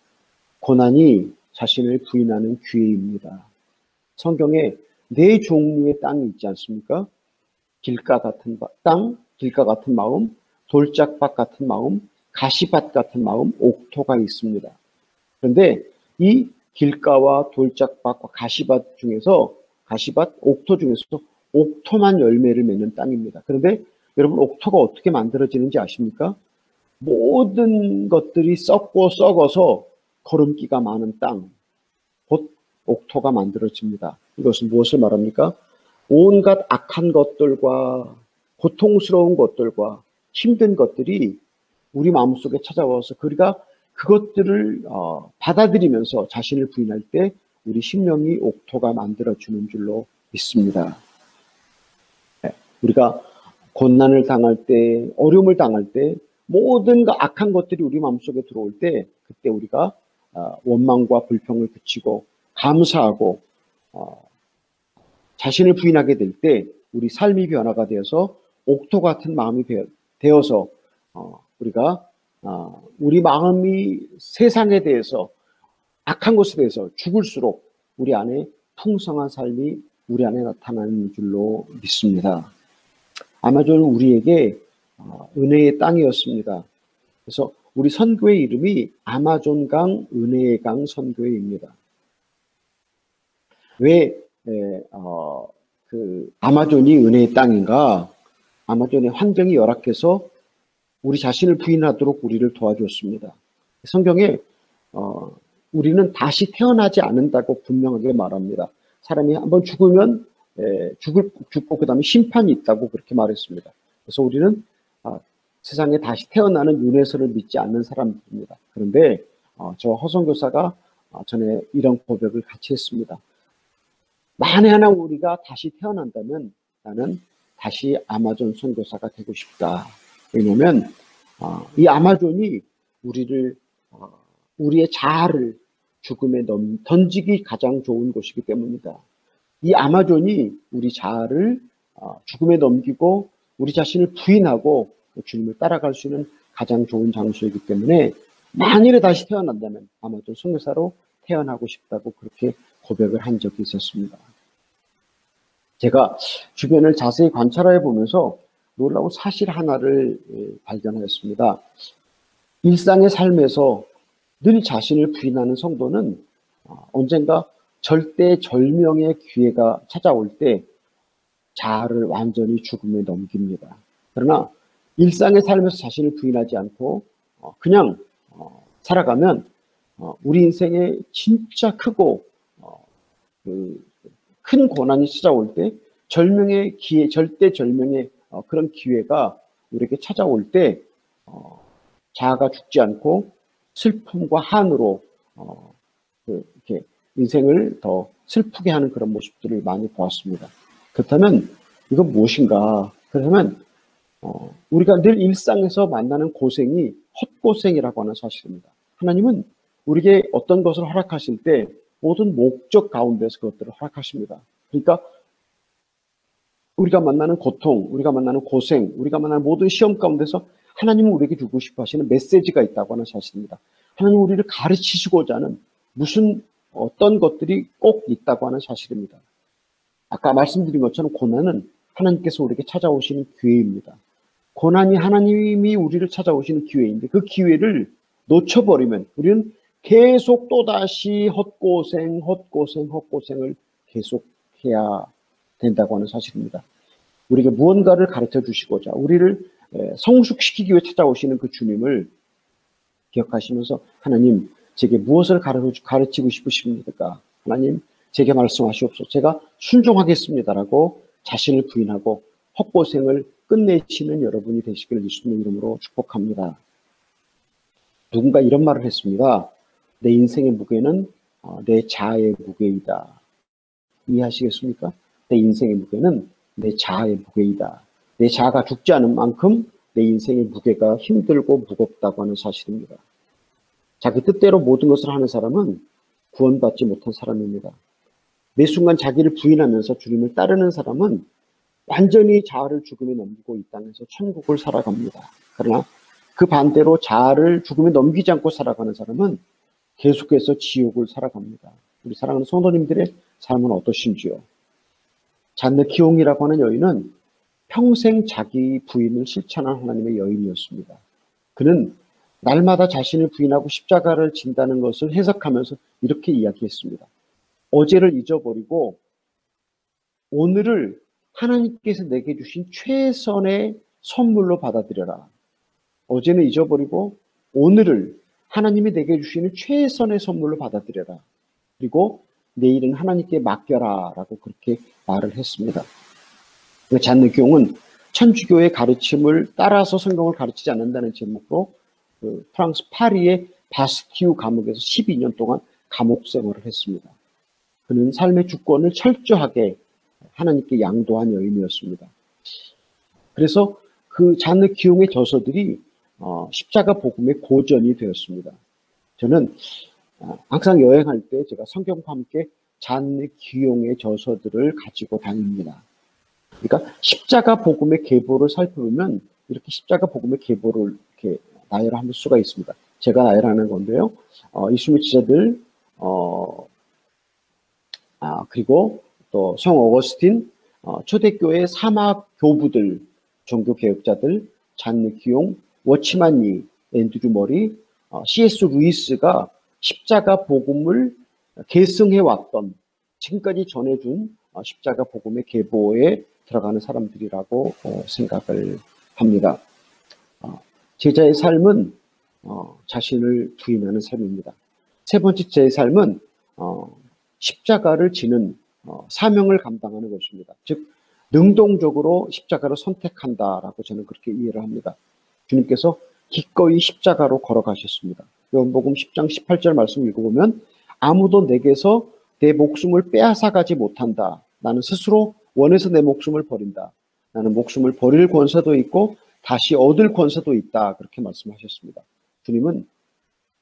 고난이 자신을 부인하는 기회입니다. 성경에 네 종류의 땅이 있지 않습니까? 길가 같은 땅, 길가 같은 마음, 돌짝밭 같은 마음, 가시밭 같은 마음, 옥토가 있습니다. 그런데 이 길가와 돌짝밭과 가시밭 중에서 옥토 중에서 옥토만 열매를 맺는 땅입니다. 그런데 여러분 옥토가 어떻게 만들어지는지 아십니까? 모든 것들이 썩고 썩어서 거름기가 많은 땅, 곧 옥토가 만들어집니다. 이것은 무엇을 말합니까? 온갖 악한 것들과 고통스러운 것들과 힘든 것들이 우리 마음속에 찾아와서 우리가 그것들을 받아들이면서 자신을 부인할 때 우리 심령이 옥토가 만들어주는 줄로 믿습니다. 우리가 고난을 당할 때, 어려움을 당할 때 모든 악한 것들이 우리 마음속에 들어올 때 그때 우리가 원망과 불평을 그치고 감사하고 자신을 부인하게 될 때 우리 삶이 변화가 되어서 옥토 같은 마음이 되어서 우리가 우리 마음이 세상에 대해서 악한 것에 대해서 죽을수록 우리 안에 풍성한 삶이 우리 안에 나타나는 줄로 믿습니다. 아마존은 우리에게 은혜의 땅이었습니다. 그래서 우리 선교의 이름이 아마존강 은혜의 강 선교회입니다. 왜 그 아마존이 은혜의 땅인가? 아마존의 환경이 열악해서 우리 자신을 부인하도록 우리를 도와줬습니다. 성경에 우리는 다시 태어나지 않는다고 분명하게 말합니다. 사람이 한번 죽으면 죽고 그 다음에 심판이 있다고 그렇게 말했습니다. 그래서 우리는 세상에 다시 태어나는 윤회설을 믿지 않는 사람들입니다. 그런데 저 허성교사가 전에 이런 고백을 같이 했습니다. 만에 하나 우리가 다시 태어난다면 나는 다시 아마존 선교사가 되고 싶다. 왜냐하면 이 아마존이 우리의 자아를 죽음에 던지기 가장 좋은 곳이기 때문이다. 이 아마존이 우리 자아를 죽음에 넘기고 우리 자신을 부인하고 주님을 따라갈 수 있는 가장 좋은 장소이기 때문에 만일에 다시 태어난다면 아마존 선교사로 태어나고 싶다고 그렇게 고백을 한 적이 있었습니다. 제가 주변을 자세히 관찰해 보면서 놀라운 사실 하나를 발견하였습니다. 일상의 삶에서 늘 자신을 부인하는 성도는 언젠가 절대절명의 기회가 찾아올 때 자아를 완전히 죽음에 넘깁니다. 그러나 일상의 삶에서 자신을 부인하지 않고 그냥 살아가면 우리 인생에 진짜 크고 큰 고난이 찾아올 때 절명의 기회, 절대절명의 그런 기회가 우리에게 찾아올 때 자아가 죽지 않고 슬픔과 한으로 이렇게 인생을 더 슬프게 하는 그런 모습들을 많이 보았습니다. 그렇다면 이건 무엇인가? 그러면 우리가 늘 일상에서 만나는 고생이 헛고생이라고 하는 사실입니다. 하나님은 우리에게 어떤 것을 허락하실 때 모든 목적 가운데서 그것들을 허락하십니다. 그러니까 우리가 만나는 고통, 우리가 만나는 고생, 우리가 만나는 모든 시험 가운데서 하나님은 우리에게 주고 싶어 하시는 메시지가 있다고 하는 사실입니다. 하나님은 우리를 가르치시고자 하는 무슨 어떤 것들이 꼭 있다고 하는 사실입니다. 아까 말씀드린 것처럼 고난은 하나님께서 우리에게 찾아오시는 기회입니다. 고난이 하나님이 우리를 찾아오시는 기회인데 그 기회를 놓쳐버리면 우리는 계속 또다시 헛고생을 계속해야 된다고 하는 사실입니다. 우리에게 무언가를 가르쳐 주시고자 우리를 성숙시키기 위해 찾아오시는 그 주님을 기억하시면서 하나님 제게 무엇을 가르치고 싶으십니까? 하나님 제게 말씀하시옵소서. 제가 순종하겠습니다라고 자신을 부인하고 헛고생을 끝내시는 여러분이 되시기를 예수님의 이름으로 축복합니다. 누군가 이런 말을 했습니다. 내 인생의 무게는 내 자아의 무게이다. 이해하시겠습니까? 내 인생의 무게는 내 자아의 무게이다. 내 자아가 죽지 않은 만큼 내 인생의 무게가 힘들고 무겁다고 하는 사실입니다. 자기 뜻대로 모든 것을 하는 사람은 구원받지 못한 사람입니다. 매 순간 자기를 부인하면서 주님을 따르는 사람은 완전히 자아를 죽음에 넘기고 이 땅에서 천국을 살아갑니다. 그러나 그 반대로 자아를 죽음에 넘기지 않고 살아가는 사람은 계속해서 지옥을 살아갑니다. 우리 사랑하는 성도님들의 삶은 어떠신지요? 잔느 기용이라고 하는 여인은 평생 자기 부인을 실천한 하나님의 여인이었습니다. 그는 날마다 자신을 부인하고 십자가를 진다는 것을 해석하면서 이렇게 이야기했습니다. 어제를 잊어버리고 오늘을 하나님께서 내게 주신 최선의 선물로 받아들여라. 어제는 잊어버리고 오늘을 하나님이 내게 주시는 최선의 선물로 받아들여라. 그리고 내일은 하나님께 맡겨라 라고 그렇게 말을 했습니다. 잔느 기용은 천주교의 가르침을 따라서 성경을 가르치지 않는다는 제목으로 프랑스 파리의 바스티유 감옥에서 12년 동안 감옥 생활을 했습니다. 그는 삶의 주권을 철저하게 하나님께 양도한 여인이었습니다. 그래서 그 잔느 기용의 저서들이 십자가 복음의 고전이 되었습니다. 저는 항상 여행할 때 제가 성경과 함께 잔느 기용의 저서들을 가지고 다닙니다. 그러니까 십자가 복음의 계보를 살펴보면 이렇게 십자가 복음의 계보를 이렇게 나열할 수가 있습니다. 제가 나열하는 건데요. 예수님의 지자들, 그리고 또 성 어거스틴, 초대교회 사막 교부들, 종교개혁자들, 잔느 기용, 워치만 리, 앤드류 머리, C.S. 루이스가 십자가 복음을 계승해 왔던, 지금까지 전해준 십자가 복음의 계보에 들어가는 사람들이라고 생각을 합니다. 제자의 삶은 자신을 부인하는 삶입니다. 세 번째 제자의 삶은 십자가를 지는 사명을 감당하는 것입니다. 즉 능동적으로 십자가를 선택한다라고 저는 그렇게 이해를 합니다. 주님께서 기꺼이 십자가로 걸어가셨습니다. 요한복음 10장 18절 말씀 읽어보면 아무도 내게서 내 목숨을 빼앗아가지 못한다. 나는 스스로 원해서 내 목숨을 버린다. 나는 목숨을 버릴 권세도 있고 다시 얻을 권세도 있다. 그렇게 말씀하셨습니다. 주님은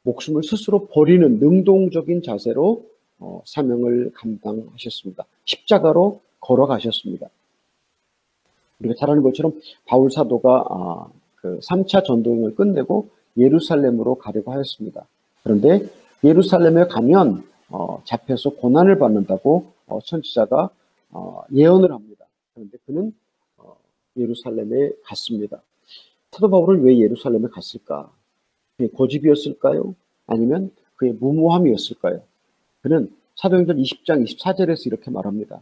목숨을 스스로 버리는 능동적인 자세로 사명을 감당하셨습니다. 십자가로 걸어가셨습니다. 우리가 잘 아는 것처럼 바울 사도가 그 3차 전도행을 끝내고 예루살렘으로 가려고 하였습니다. 그런데 예루살렘에 가면 잡혀서 고난을 받는다고 선지자가 예언을 합니다. 그런데 그는 예루살렘에 갔습니다. 사도 바울은 왜 예루살렘에 갔을까? 그의 고집이었을까요? 아니면 그의 무모함이었을까요? 그는 사도행전 20장 24절에서 이렇게 말합니다.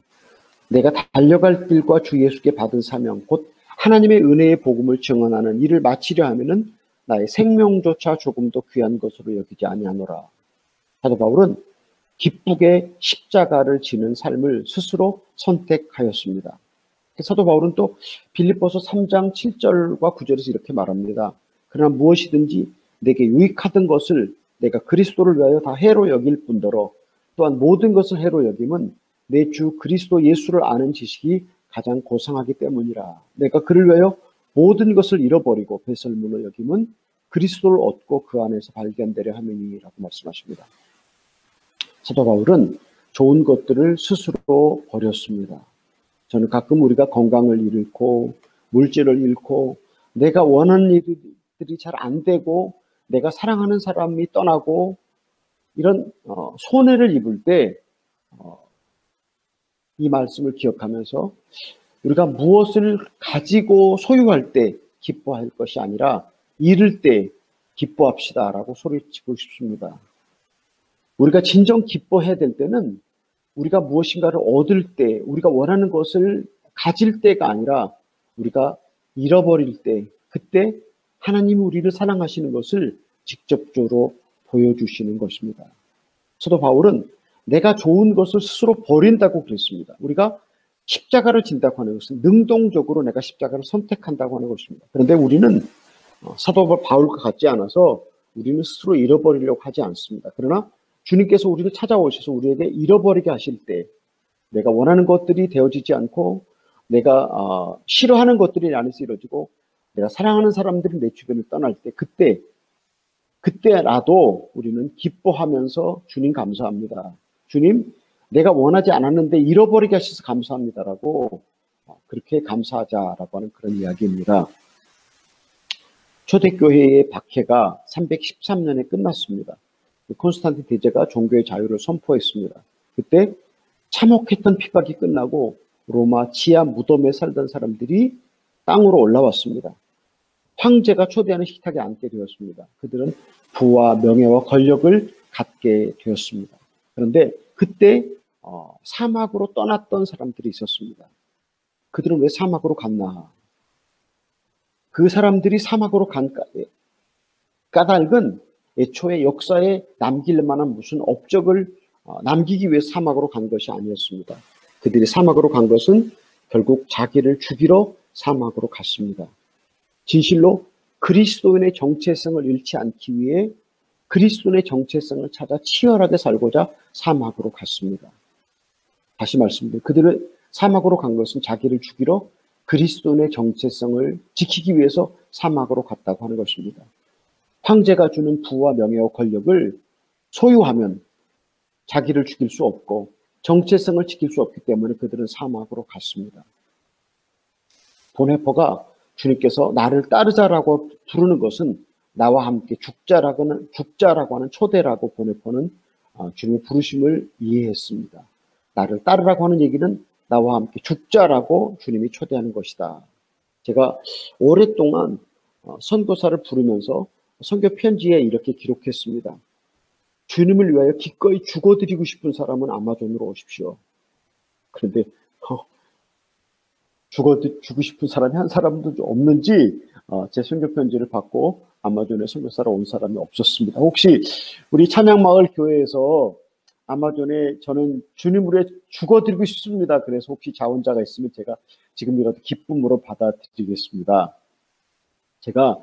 내가 달려갈 길과 주 예수께 받은 사명 곧 하나님의 은혜의 복음을 증언하는 일을 마치려 하면은 나의 생명조차 조금도 귀한 것으로 여기지 아니하노라. 사도 바울은 기쁘게 십자가를 지는 삶을 스스로 선택하였습니다. 사도 바울은 또 빌립보서 3장 7절과 9절에서 이렇게 말합니다. 그러나 무엇이든지 내게 유익하던 것을 내가 그리스도를 위하여 다 해로 여길 뿐더러 또한 모든 것을 해로 여김은 내 주 그리스도 예수를 아는 지식이 가장 고상하기 때문이라. 내가 그를 위하여 모든 것을 잃어버리고 배설물로 여김은 그리스도를 얻고 그 안에서 발견되려 함이니라고 말씀하십니다. 사도 바울은 좋은 것들을 스스로 버렸습니다. 저는 가끔 우리가 건강을 잃고 물질을 잃고 내가 원하는 일들이 잘 안 되고 내가 사랑하는 사람이 떠나고 이런 손해를 입을 때 이 말씀을 기억하면서 우리가 무엇을 가지고 소유할 때 기뻐할 것이 아니라 잃을 때 기뻐합시다라고 소리치고 싶습니다. 우리가 진정 기뻐해야 될 때는 우리가 무엇인가를 얻을 때, 우리가 원하는 것을 가질 때가 아니라 우리가 잃어버릴 때, 그때 하나님이 우리를 사랑하시는 것을 직접적으로 보여주시는 것입니다. 사도 바울은 내가 좋은 것을 스스로 버린다고 그랬습니다. 우리가 십자가를 진다고 하는 것은 능동적으로 내가 십자가를 선택한다고 하는 것입니다. 그런데 우리는 사도 바울과 같지 않아서 우리는 스스로 잃어버리려고 하지 않습니다. 그러나 주님께서 우리를 찾아오셔서 우리에게 잃어버리게 하실 때 내가 원하는 것들이 되어지지 않고 내가 싫어하는 것들이 내 안에서 이루어지고 내가 사랑하는 사람들이 내 주변을 떠날 때 그때라도 우리는 기뻐하면서 주님 감사합니다. 주님, 내가 원하지 않았는데 잃어버리게 하셔서 감사합니다라고 그렇게 감사하자라고 하는 그런 이야기입니다. 초대교회의 박해가 313년에 끝났습니다. 콘스탄틴 대제가 종교의 자유를 선포했습니다. 그때 참혹했던 핍박이 끝나고 로마 지하 무덤에 살던 사람들이 땅으로 올라왔습니다. 황제가 초대하는 식탁에 앉게 되었습니다. 그들은 부와 명예와 권력을 갖게 되었습니다. 그런데 그때 사막으로 떠났던 사람들이 있었습니다. 그들은 왜 사막으로 갔나? 그 사람들이 사막으로 간 까닭은 애초에 역사에 남길 만한 무슨 업적을 남기기 위해 사막으로 간 것이 아니었습니다. 그들이 사막으로 간 것은 결국 자기를 죽이러 사막으로 갔습니다. 진실로 그리스도인의 정체성을 잃지 않기 위해 그리스도인의 정체성을 찾아 치열하게 살고자 사막으로 갔습니다. 다시 말씀드립니다. 그들은 사막으로 간 것은 자기를 죽이러 그리스도인의 정체성을 지키기 위해서 사막으로 갔다고 하는 것입니다. 황제가 주는 부와 명예와 권력을 소유하면 자기를 죽일 수 없고 정체성을 지킬 수 없기 때문에 그들은 사막으로 갔습니다. 보네포가 주님께서 나를 따르자라고 부르는 것은 나와 함께 죽자라고 하는 초대라고 보네포는 주님의 부르심을 이해했습니다. 나를 따르라고 하는 얘기는 나와 함께 죽자라고 주님이 초대하는 것이다. 제가 오랫동안 선교사를 부르면서 선교 편지에 이렇게 기록했습니다. 주님을 위하여 기꺼이 죽어드리고 싶은 사람은 아마존으로 오십시오. 그런데 죽고 싶은 사람이 한 사람도 없는지 제 선교 편지를 받고 아마존에 선교사로 온 사람이 없었습니다. 혹시 우리 찬양마을 교회에서 아마존에 저는 주님을 위해 죽어드리고 싶습니다. 그래서 혹시 자원자가 있으면 제가 지금이라도 기쁨으로 받아드리겠습니다. 제가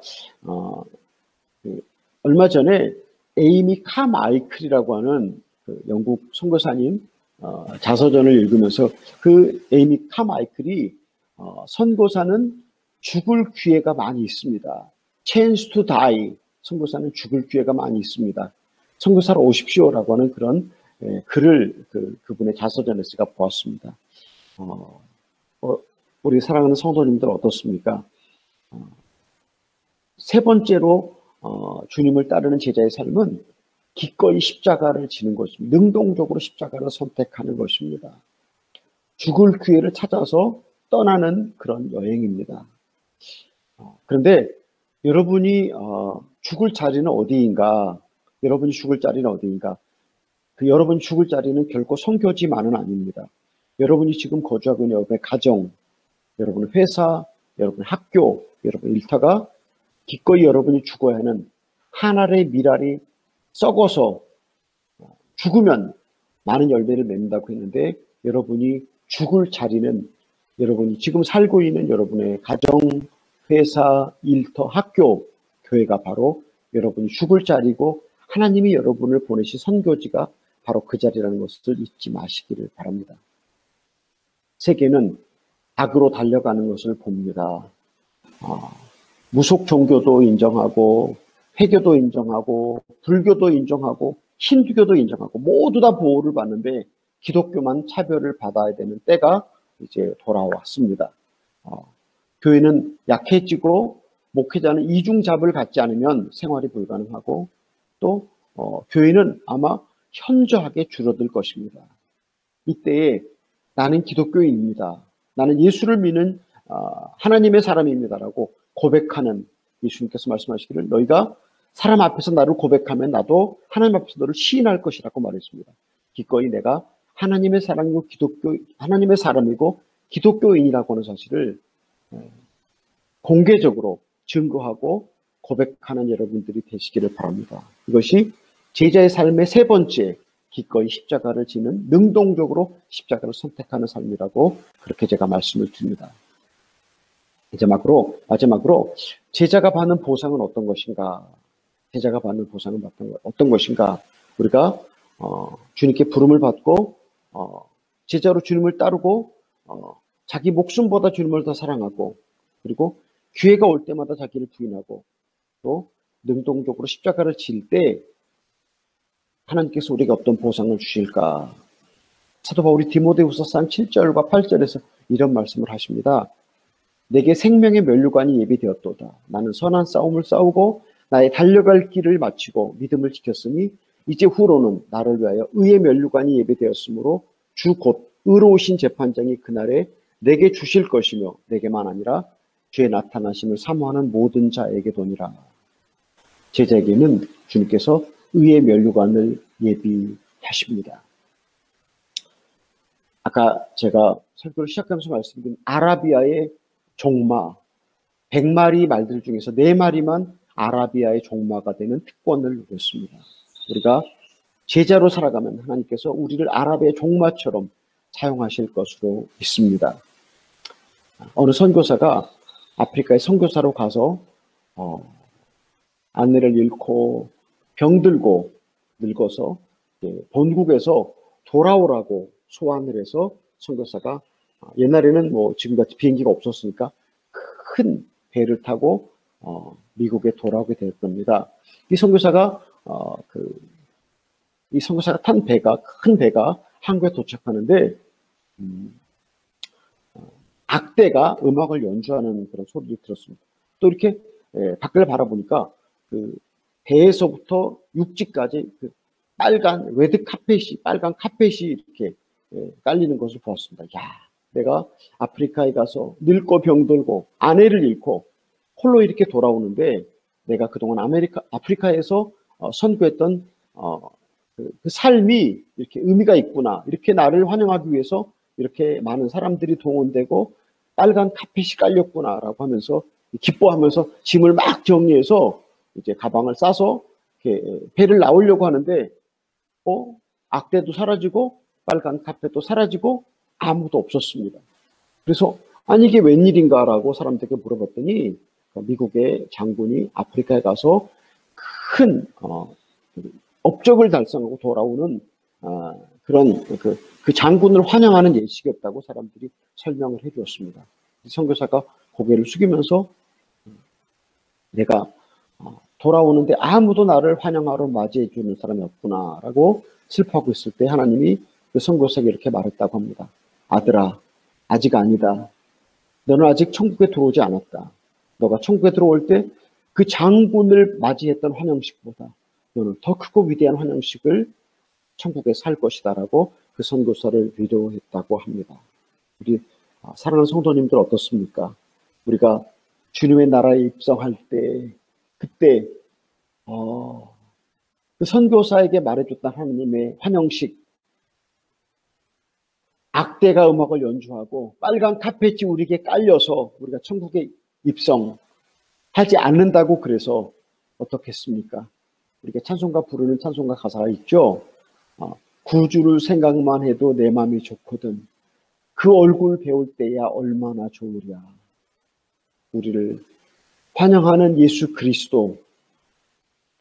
얼마 전에 에이미 카마이클이라고 하는 그 영국 선교사님 자서전을 읽으면서 그 에이미 카마이클이 선교사는 죽을 기회가 많이 있습니다. Chance to die. 선교사는 죽을 기회가 많이 있습니다. 선교사로 오십시오라고 하는 그런 글을 그분의 자서전에서 제가 보았습니다. 우리 사랑하는 성도님들 어떻습니까? 세 번째로 주님을 따르는 제자의 삶은 기꺼이 십자가를 지는 것입니다. 능동적으로 십자가를 선택하는 것입니다. 죽을 기회를 찾아서 떠나는 그런 여행입니다. 그런데 여러분이 죽을 자리는 어디인가? 여러분이 죽을 자리는 어디인가? 여러분이 죽을 자리는 결코 선교지만은 아닙니다. 여러분이 지금 거주하고 있는 여러분의 가정, 여러분의 회사, 여러분의 학교, 여러분의 일터가 기꺼이 여러분이 죽어야 하는 한 알의 밀알이 썩어서 죽으면 많은 열매를 맺는다고 했는데 여러분이 죽을 자리는 여러분이 지금 살고 있는 여러분의 가정, 회사, 일터, 학교, 교회가 바로 여러분이 죽을 자리고 하나님이 여러분을 보내신 선교지가 바로 그 자리라는 것을 잊지 마시기를 바랍니다. 세계는 악으로 달려가는 것을 봅니다. 무속 종교도 인정하고 회교도 인정하고 불교도 인정하고 힌두교도 인정하고 모두 다 보호를 받는데 기독교만 차별을 받아야 되는 때가 이제 돌아왔습니다. 교회는 약해지고 목회자는 이중잡을 갖지 않으면 생활이 불가능하고 또 교회는 아마 현저하게 줄어들 것입니다. 이때에 나는 기독교인입니다. 나는 예수를 믿는 하나님의 사람입니다라고 고백하는, 예수님께서 말씀하시기를 너희가 사람 앞에서 나를 고백하면 나도 하나님 앞에서 너를 시인할 것이라고 말했습니다. 기꺼이 내가 하나님의 사람이고 하나님의 사람이고 기독교인이라고 하는 사실을 공개적으로 증거하고 고백하는 여러분들이 되시기를 바랍니다. 이것이 제자의 삶의 세 번째, 기꺼이 십자가를 지는, 능동적으로 십자가를 선택하는 삶이라고 그렇게 제가 말씀을 드립니다. 이제 마지막으로 제자가 받는 보상은 어떤 것인가? 제자가 받는 보상은 어떤 것인가? 우리가 주님께 부름을 받고 제자로 주님을 따르고 자기 목숨보다 주님을 더 사랑하고, 그리고 기회가 올 때마다 자기를 부인하고 또 능동적으로 십자가를 질 때 하나님께서 우리에게 어떤 보상을 주실까? 사도 바울이 디모데후서 7절과 8절에서 이런 말씀을 하십니다. 내게 생명의 면류관이 예비되었도다. 나는 선한 싸움을 싸우고 나의 달려갈 길을 마치고 믿음을 지켰으니 이제 후로는 나를 위하여 의의 면류관이 예비되었으므로 주 곧 의로우신 재판장이 그날에 내게 주실 것이며 내게만 아니라 주의 나타나심을 사모하는 모든 자에게 도니라. 제자에게는 주님께서 의의 면류관을 예비하십니다. 아까 제가 설교를 시작하면서 말씀드린 아라비아의 종마, 100마리 말들 중에서 4마리만 아라비아의 종마가 되는 특권을 누렸습니다. 우리가 제자로 살아가면 하나님께서 우리를 아라비아의 종마처럼 사용하실 것으로 믿습니다. 어느 선교사가 아프리카에 선교사로 가서 아내를 잃고 병들고 늙어서 본국에서 돌아오라고 소환을 해서 선교사가, 옛날에는 지금같이 비행기가 없었으니까 큰 배를 타고 미국에 돌아오게 될 겁니다. 이 선교사가 탄 큰 배가 한국에 도착하는데 악대가 음악을 연주하는 그런 소리를 들었습니다. 또 이렇게 밖을 바라보니까 그 배에서부터 육지까지 빨간 카펫이 이렇게 깔리는 것을 보았습니다. 야, 내가 아프리카에 가서 늙고 병들고 아내를 잃고 홀로 이렇게 돌아오는데 내가 그동안 아프리카에서 선교했던 그 삶이 이렇게 의미가 있구나. 이렇게 나를 환영하기 위해서 이렇게 많은 사람들이 동원되고 빨간 카펫이 깔렸구나라고 하면서 기뻐하면서 짐을 막 정리해서 이제 가방을 싸서 이렇게 배를 나오려고 하는데 악대도 사라지고 빨간 카펫도 사라지고 아무도 없었습니다. 그래서 아니 이게 웬일인가라고 사람들에게 물어봤더니 미국의 장군이 아프리카에 가서 큰 업적을 달성하고 돌아오는 그런 그 장군을 환영하는 예식이었다고 사람들이 설명을 해주었습니다. 선교사가 고개를 숙이면서 내가 돌아오는데 아무도 나를 환영하러 맞이해 주는 사람이 없구나라고 슬퍼하고 있을 때 하나님이 그 선교사에게 이렇게 말했다고 합니다. 아들아, 아직 아니다. 너는 아직 천국에 들어오지 않았다. 너가 천국에 들어올 때 그 장군을 맞이했던 환영식보다 너는 더 크고 위대한 환영식을 천국에서 할 것이다라고 그 선교사를 위로했다고 합니다. 우리 사랑하는 성도님들 어떻습니까? 우리가 주님의 나라에 입성할 때 그때 그 선교사에게 말해줬던 하나님의 환영식, 악대가 음악을 연주하고 빨간 카펫이 우리에게 깔려서 우리가 천국에 입성하지 않는다고 그래서 어떻겠습니까? 우리가 찬송가 부르는 찬송가 가사가 있죠. 구주를 생각만 해도 내 마음이 좋거든. 그 얼굴 배울 때야 얼마나 좋으랴. 우리를 환영하는 예수 그리스도,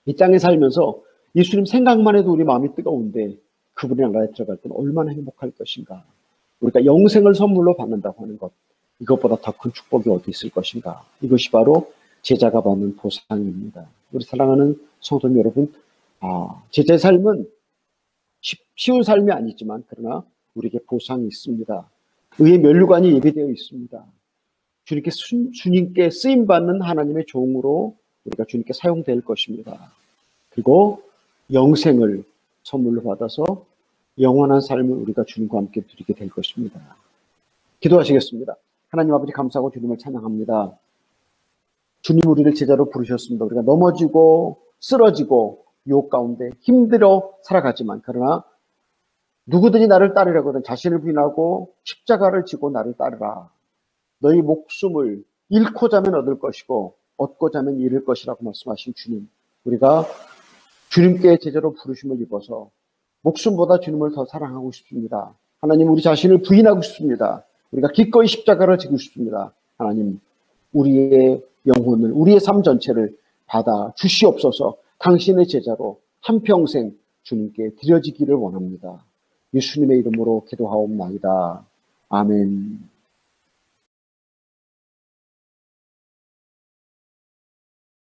이 땅에 살면서 예수님 생각만 해도 우리 마음이 뜨거운데 그분의 나라에 들어갈 때는 얼마나 행복할 것인가. 우리가 영생을 선물로 받는다고 하는 것, 이것보다 더 큰 축복이 어디 있을 것인가. 이것이 바로 제자가 받는 보상입니다. 우리 사랑하는 성도님 여러분, 제자의 삶은 쉬운 삶이 아니지만 그러나 우리에게 보상이 있습니다. 의의 면류관이 예비되어 있습니다. 주님께 쓰임받는 하나님의 종으로 우리가 주님께 사용될 것입니다. 그리고 영생을 선물로 받아서 영원한 삶을 우리가 주님과 함께 누리게 될 것입니다. 기도하시겠습니다. 하나님 아버지 감사하고 주님을 찬양합니다. 주님 우리를 제자로 부르셨습니다. 우리가 넘어지고 쓰러지고 유혹 가운데 힘들어 살아가지만 그러나 누구든지 나를 따르려거든 자신을 부인하고 십자가를 지고 나를 따르라. 너희 목숨을 잃고자 하면 얻을 것이고 얻고자 하면 잃을 것이라고 말씀하신 주님. 우리가 주님께 제자로 부르심을 입어서 목숨보다 주님을 더 사랑하고 싶습니다. 하나님 우리 자신을 부인하고 싶습니다. 우리가 기꺼이 십자가를 지고 싶습니다. 하나님 우리의 영혼을 우리의 삶 전체를 받아 주시옵소서. 당신의 제자로 한평생 주님께 드려지기를 원합니다. 예수님의 이름으로 기도하옵나이다. 아멘.